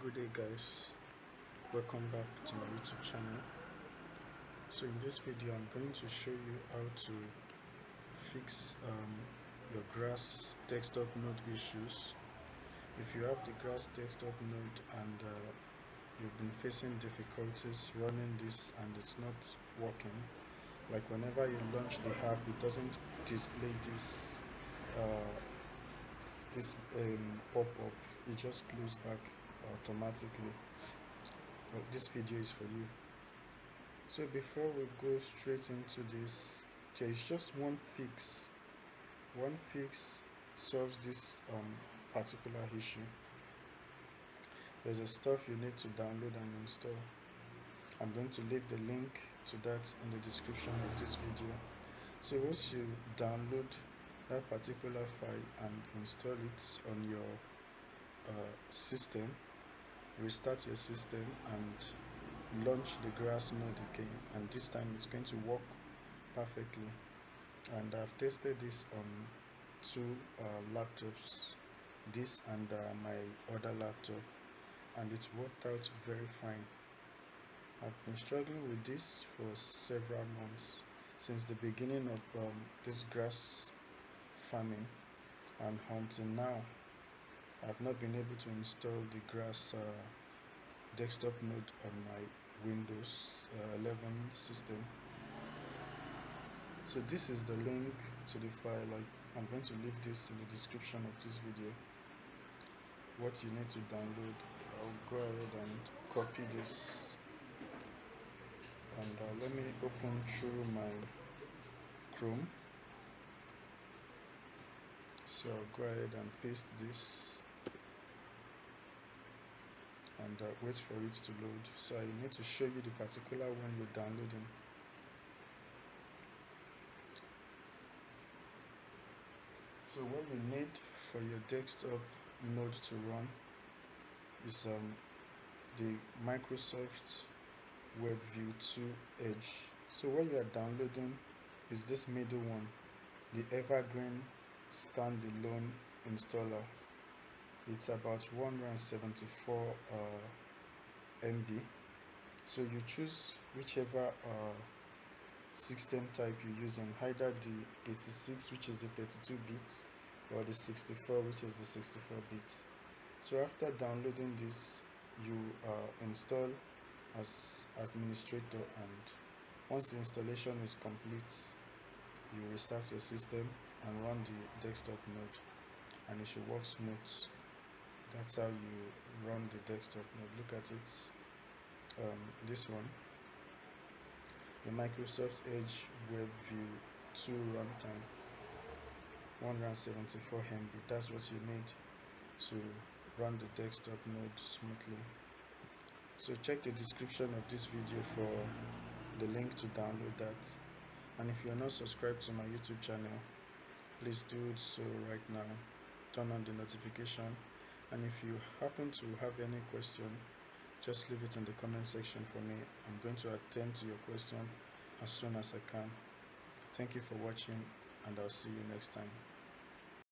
Good day guys, welcome back to my YouTube channel. So in this video I'm going to show you how to fix your Grass desktop node issues. If you have the Grass desktop node and you've been facing difficulties running this and it's not working, like whenever you launch the app it doesn't display this pop-up, it just closes back automatically. This video is for you. So before we go straight into this, there is just one fix. One fix solves this particular issue. There's a stuff you need to download and install. I'm going to leave the link to that in the description of this video. So once you download that particular file and install it on your system, restart your system and launch the Grass node again, and this time it's going to work perfectly. And I've tested this on two laptops, this and my other laptop, and it worked out very fine. I've been struggling with this for several months, since the beginning of this grass farming, and until now I've not been able to install the Grass desktop node on my Windows 11 system. So this is the link to the file. I'm going to leave this in the description of this video. What you need to download, I'll go ahead and copy this, and let me open through my Chrome. So I'll go ahead and paste this and wait for it to load. So I need to show you the particular one you're downloading. So what you need for your desktop node to run is the Microsoft WebView 2 Edge. So what you are downloading is this middle one, the Evergreen standalone installer. It's about 174 MB. So you choose whichever system type you're using, either the 86, which is the 32 bits, or the 64, which is the 64 bits. So after downloading this, you install as administrator, and once the installation is complete, you restart your system and run the desktop node, and it should work smooth. That's how you run the desktop node. Look at it. This one, the Microsoft Edge WebView 2 runtime, 174 MB. That's what you need to run the desktop node smoothly. So check the description of this video for the link to download that. And if you're not subscribed to my YouTube channel, please do so right now. Turn on the notification, and if you happen to have any question, just leave it in the comment section for me. I'm going to attend to your question as soon as I can. Thank you for watching, and I'll see you next time.